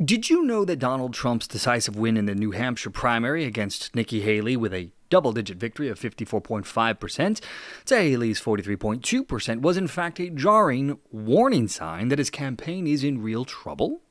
Did you know that Donald Trump's decisive win in the New Hampshire primary against Nikki Haley with a double-digit victory of 54.5% to Haley's 43.2% was in fact a jarring warning sign that his campaign is in real trouble?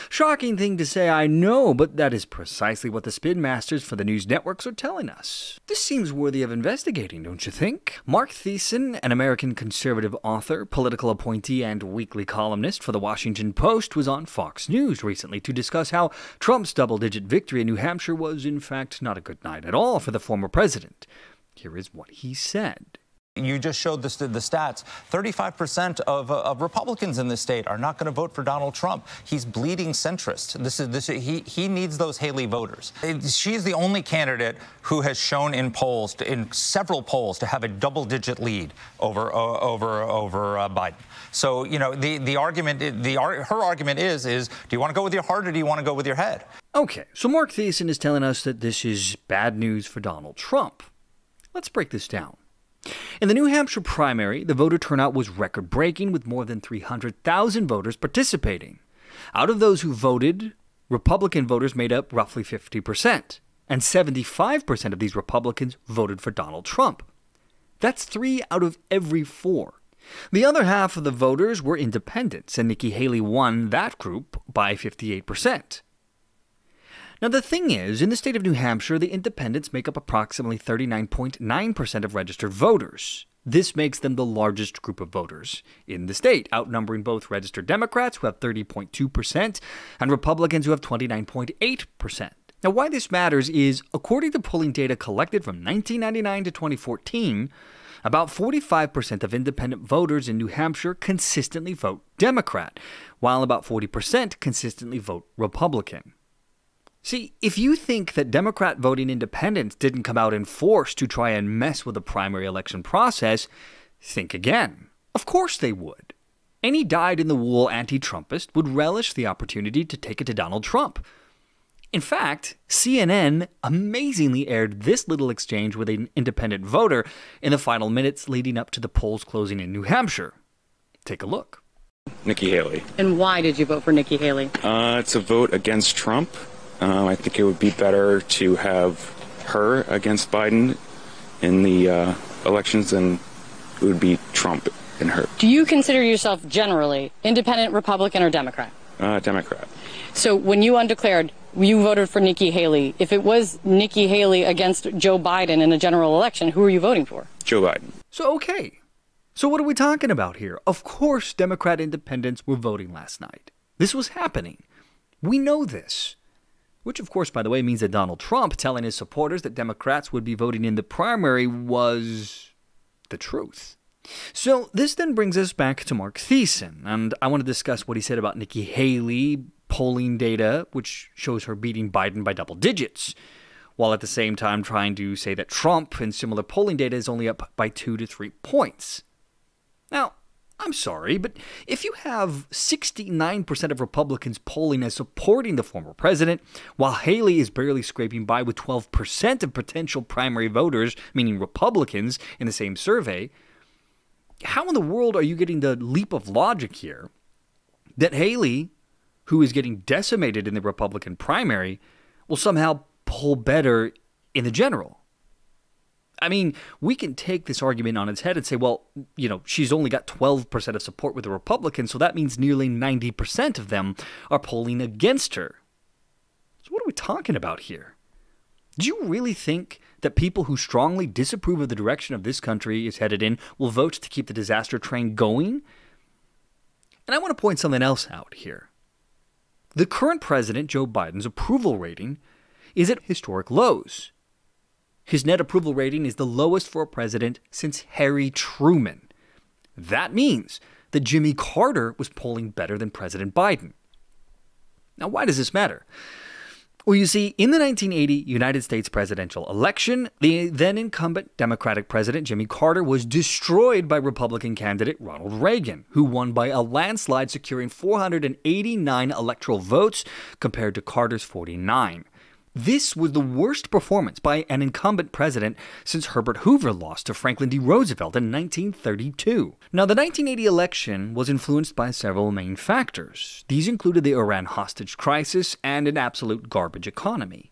Shocking thing to say, I know, but that is precisely what the spin masters for the news networks are telling us. This seems worthy of investigating, don't you think? Marc Thiessen, an American conservative author, political appointee, and weekly columnist for the Washington Post, was on Fox News recently to discuss how Trump's double-digit victory in New Hampshire was, in fact, not a good night at all for the former president. Here is what he said. You just showed the stats. 35% of Republicans in this state are not going to vote for Donald Trump. He's bleeding centrist. He needs those Haley voters. She's the only candidate who has shown in polls, in several polls, to have a double-digit lead over Biden. So, you know, her argument is, do you want to go with your heart or do you want to go with your head? Okay, so Marc Thiessen is telling us that this is bad news for Donald Trump. Let's break this down. In the New Hampshire primary, the voter turnout was record-breaking with more than 300,000 voters participating. Out of those who voted, Republican voters made up roughly 50%, and 75% of these Republicans voted for Donald Trump. That's 3 out of every 4. The other half of the voters were independents, and Nikki Haley won that group by 58%. Now, the thing is, in the state of New Hampshire, the independents make up approximately 39.9% of registered voters. This makes them the largest group of voters in the state, outnumbering both registered Democrats, who have 30.2%, and Republicans, who have 29.8%. Now, why this matters is, according to polling data collected from 1999 to 2014, about 45% of independent voters in New Hampshire consistently vote Democrat, while about 40% consistently vote Republican. See, if you think that Democrat voting independents didn't come out in force to try and mess with the primary election process, think again. Of course they would. Any dyed-in-the-wool anti-Trumpist would relish the opportunity to take it to Donald Trump. In fact, CNN amazingly aired this little exchange with an independent voter in the final minutes leading up to the polls closing in New Hampshire. Take a look. Nikki Haley. And why did you vote for Nikki Haley? It's a vote against Trump. I think it would be better to have her against Biden in the elections than it would be Trump and her. Do you consider yourself generally independent, Republican, or Democrat? Democrat. So when you undeclared, you voted for Nikki Haley. If it was Nikki Haley against Joe Biden in a general election, who are you voting for? Joe Biden. So, okay. So what are we talking about here? Of course Democrat independents were voting last night. This was happening. We know this. Which, of course, by the way, means that Donald Trump telling his supporters that Democrats would be voting in the primary was the truth. So this then brings us back to Marc Thiessen, and I want to discuss what he said about Nikki Haley polling data, which shows her beating Biden by double digits, while at the same time trying to say that Trump in similar polling data is only up by 2 to 3 points. Now, I'm sorry, but if you have 69% of Republicans polling as supporting the former president, while Haley is barely scraping by with 12% of potential primary voters, meaning Republicans, in the same survey, how in the world are you getting the leap of logic here that Haley, who is getting decimated in the Republican primary, will somehow poll better in the general? I mean, we can take this argument on its head and say, well, you know, she's only got 12% of support with the Republicans, so that means nearly 90% of them are polling against her. So what are we talking about here? Do you really think that people who strongly disapprove of the direction of this country is headed in will vote to keep the disaster train going? And I want to point something else out here. The current president, Joe Biden's approval rating is at historic lows. His net approval rating is the lowest for a president since Harry Truman. That means that Jimmy Carter was polling better than President Biden. Now, why does this matter? Well, you see, in the 1980 United States presidential election, the then incumbent Democratic president Jimmy Carter was destroyed by Republican candidate Ronald Reagan, who won by a landslide, securing 489 electoral votes compared to Carter's 49. This was the worst performance by an incumbent president since Herbert Hoover lost to Franklin D. Roosevelt in 1932. Now, the 1980 election was influenced by several main factors. These included the Iran hostage crisis and an absolute garbage economy.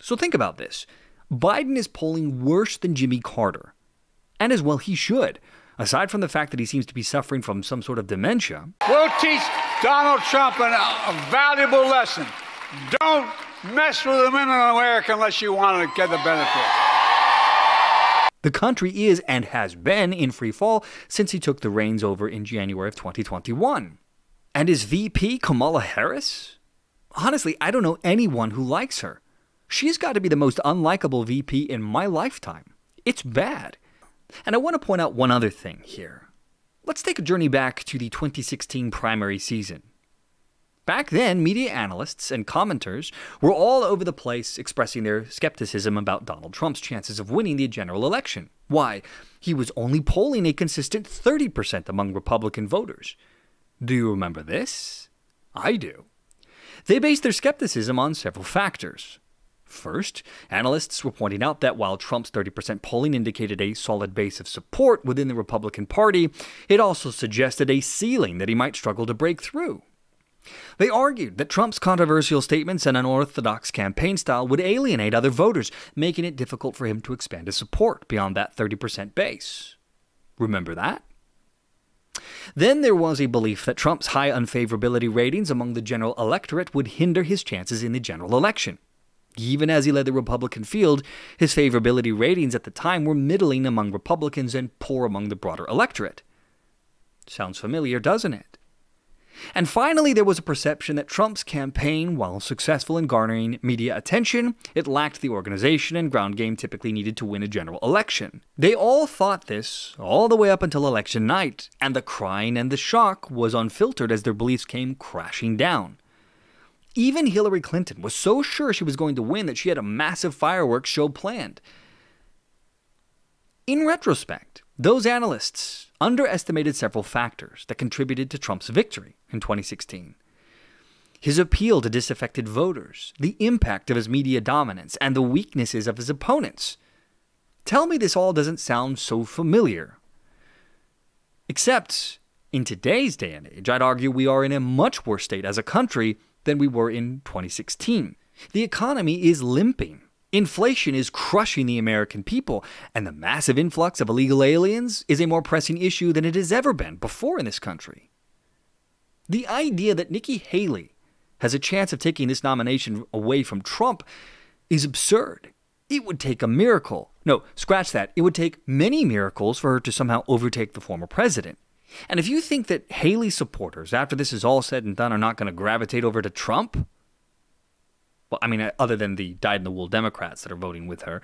So think about this. Biden is polling worse than Jimmy Carter. And as well he should. Aside from the fact that he seems to be suffering from some sort of dementia. We'll teach Donald Trump a valuable lesson. Don't mess with the men in America unless you want to get the benefit. The country is and has been in free fall since he took the reins over in January of 2021. And his VP, Kamala Harris? Honestly, I don't know anyone who likes her. She's got to be the most unlikable VP in my lifetime. It's bad. And I want to point out one other thing here. Let's take a journey back to the 2016 primary season. Back then, media analysts and commenters were all over the place expressing their skepticism about Donald Trump's chances of winning the general election. Why? He was only polling a consistent 30% among Republican voters. Do you remember this? I do. They based their skepticism on several factors. First, analysts were pointing out that while Trump's 30% polling indicated a solid base of support within the Republican Party, it also suggested a ceiling that he might struggle to break through. They argued that Trump's controversial statements and unorthodox campaign style would alienate other voters, making it difficult for him to expand his support beyond that 30% base. Remember that? Then there was a belief that Trump's high unfavorability ratings among the general electorate would hinder his chances in the general election. Even as he led the Republican field, his favorability ratings at the time were middling among Republicans and poor among the broader electorate. Sounds familiar, doesn't it? And finally, there was a perception that Trump's campaign, while successful in garnering media attention, it lacked the organization and ground game typically needed to win a general election. They all thought this all the way up until election night, and the crying and the shock was unfiltered as their beliefs came crashing down. Even Hillary Clinton was so sure she was going to win that she had a massive fireworks show planned. In retrospect, those analysts underestimated several factors that contributed to Trump's victory in 2016. His appeal to disaffected voters, the impact of his media dominance, and the weaknesses of his opponents. Tell me this all doesn't sound so familiar. Except, in today's day and age, I'd argue we are in a much worse state as a country than we were in 2016. The economy is limping. Inflation is crushing the American people, and the massive influx of illegal aliens is a more pressing issue than it has ever been before in this country. The idea that Nikki Haley has a chance of taking this nomination away from Trump is absurd. It would take a miracle. No, scratch that. It would take many miracles for her to somehow overtake the former president. And if you think that Haley's supporters, after this is all said and done, are not going to gravitate over to Trump, well, I mean, other than the dyed-in-the-wool Democrats that are voting with her.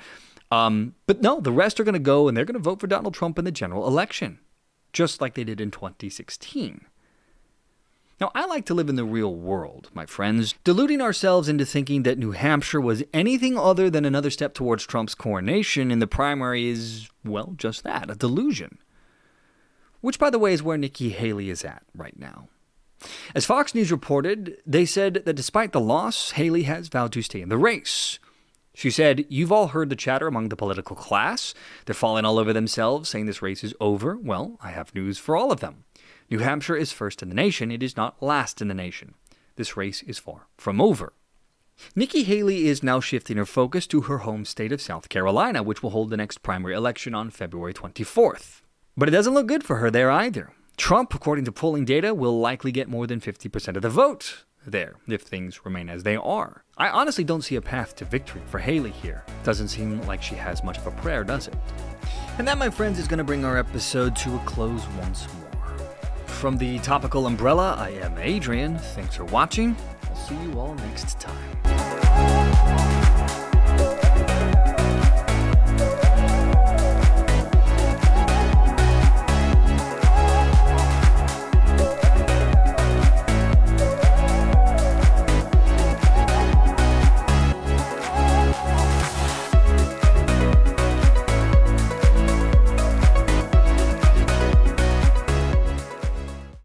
But no, the rest are going to go and they're going to vote for Donald Trump in the general election, just like they did in 2016. Now, I like to live in the real world, my friends. Deluding ourselves into thinking that New Hampshire was anything other than another step towards Trump's coronation in the primary is, well, just that, a delusion. Which, by the way, is where Nikki Haley is at right now. As Fox News reported, they said that despite the loss, Haley has vowed to stay in the race. She said, "You've all heard the chatter among the political class. They're falling all over themselves, saying this race is over. Well, I have news for all of them. New Hampshire is first in the nation. It is not last in the nation. This race is far from over." Nikki Haley is now shifting her focus to her home state of South Carolina, which will hold the next primary election on February 24th. But it doesn't look good for her there either. Trump, according to polling data, will likely get more than 50% of the vote there, if things remain as they are. I honestly don't see a path to victory for Haley here. Doesn't seem like she has much of a prayer, does it? And that, my friends, is going to bring our episode to a close once more. From the Topical Umbrella, I am Adrian. Thanks for watching. I'll see you all next time.